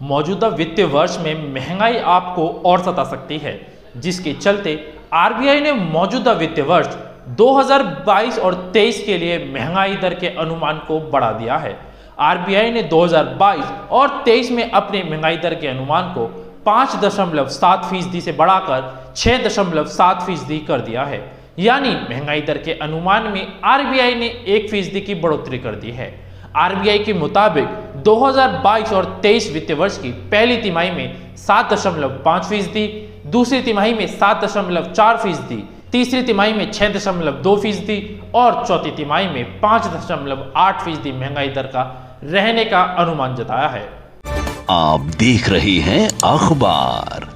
मौजूदा वित्तीय वर्ष में महंगाई आपको और सता सकती है, जिसके चलते आरबीआई ने मौजूदा वित्तीय वर्ष 2022 और 23 के लिए महंगाई दर के अनुमान को बढ़ा दिया है। आरबीआई ने 2022 और 23 में अपने महंगाई दर के अनुमान को 5.7% से बढ़ाकर 6.7% कर दिया है। यानी महंगाई दर के अनुमान में आरबीआई ने 1% की बढ़ोतरी कर दी है। आरबीआई के मुताबिक 2022 और 23 वित्तीय वर्ष की पहली तिमाही में 7.5%, दूसरी तिमाही में 7.4%, तीसरी तिमाही में 6.2% और चौथी तिमाही में 5.8% महंगाई दर का रहने का अनुमान जताया है। आप देख रहे हैं अखबार।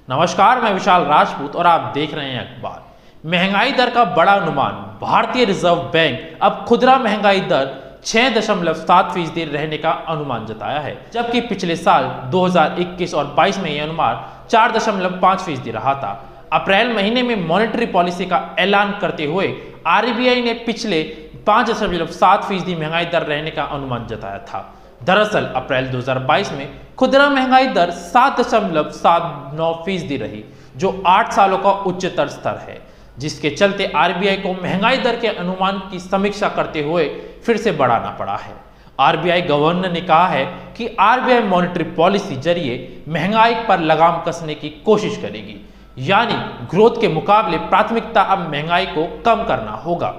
नमस्कार, मैं विशाल राजपूत और आप देख रहे हैं अखबार। महंगाई दर का बड़ा अनुमान। भारतीय रिजर्व बैंक अब खुदरा महंगाई दर 6.7% रहने का अनुमान जताया है, जबकि पिछले साल 2021 और 22 में यह अनुमान 4.5% रहा था। अप्रैल महीने में मॉनेटरी पॉलिसी का ऐलान करते हुए आरबीआई ने पिछले 5.7% महंगाई दर रहने का अनुमान जताया था। दरअसल अप्रैल 2022 में खुदरा महंगाई दर 7.79% रही, जो 8 सालों का उच्चतर स्तर है, जिसके चलते आरबीआई को महंगाई दर के अनुमान की समीक्षा करते हुए फिर से बढ़ाना पड़ा है। आरबीआई गवर्नर ने कहा है कि आरबीआई मॉनेटरी पॉलिसी जरिए महंगाई पर लगाम कसने की कोशिश करेगी, यानी ग्रोथ के मुकाबले प्राथमिकता अब महंगाई को कम करना होगा।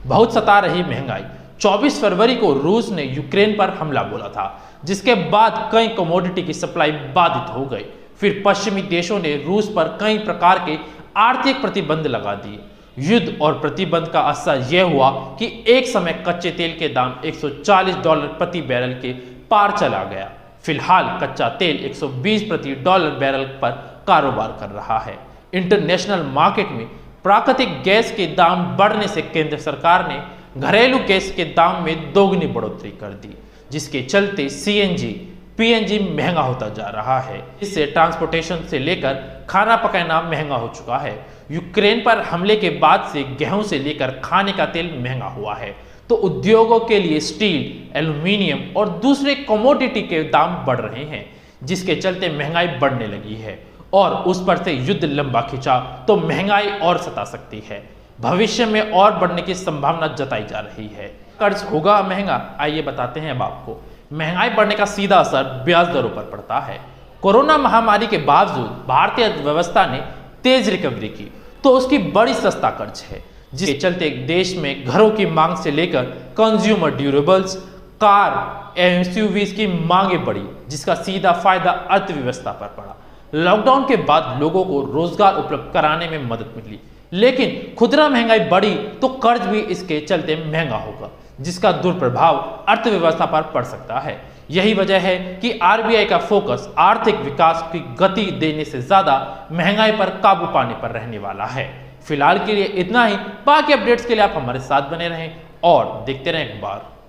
बहुत सता रही महंगाई। 24 फरवरी को रूस ने यूक्रेन पर हमला बोला था, जिसके बाद कई कमोडिटी की सप्लाई बाधित हो गई। फिर पश्चिमी देशों ने रूस पर कई प्रकार के आर्थिक प्रतिबंध लगा दिए। युद्ध और प्रतिबंध का असर यह हुआ कि एक समय कच्चे तेल के दाम $140 प्रति बैरल के पार चला गया। फिलहाल कच्चा तेल $120 प्रति बैरल पर कारोबार कर रहा है। इंटरनेशनल मार्केट में प्राकृतिक गैस के दाम बढ़ने से केंद्र सरकार ने घरेलू गैस के दाम में दोगुनी बढ़ोतरी कर दी, जिसके चलते सीएनजी, पीएनजी महंगा होता जा रहा है। इससे ट्रांसपोर्टेशन से लेकर खाना पकाना महंगा हो चुका है। यूक्रेन पर हमले के बाद से गेहूं से लेकर खाने का तेल महंगा हुआ है, तो उद्योगों के लिए स्टील, एल्यूमिनियम और दूसरे कमोडिटी के दाम बढ़ रहे हैं, जिसके चलते महंगाई बढ़ने लगी है। और उस पर से युद्ध लंबा खिंचा तो महंगाई और सता सकती है। भविष्य में और बढ़ने की संभावना जताई जा रही है। कर्ज होगा महंगा? आइए बताते हैं अब आपको। महंगाई बढ़ने का सीधा असर ब्याज दरों पर पड़ता है। कोरोना महामारी के बावजूद भारतीय अर्थव्यवस्था ने तेज रिकवरी की, तो उसकी बड़ी सस्ता कर्ज है, जिसके चलते देश में घरों की मांग से लेकर कंज्यूमर ड्यूरेबल्स, कार, एसयूवीज की मांगे बढ़ी, जिसका सीधा फायदा अर्थव्यवस्था पर पड़ा। लॉकडाउन के बाद लोगों को रोजगार उपलब्ध कराने में मदद मिली, लेकिन खुदरा महंगाई बढ़ी तो कर्ज भी इसके चलते महंगा होगा, जिसका दुष्प्रभाव अर्थव्यवस्था पर पड़ सकता है। यही वजह है कि आरबीआई का फोकस आर्थिक विकास की गति देने से ज्यादा महंगाई पर काबू पाने पर रहने वाला है। फिलहाल के लिए इतना ही। बाकी अपडेट्स के लिए आप हमारे साथ बने रहें और देखते रहें अखबार।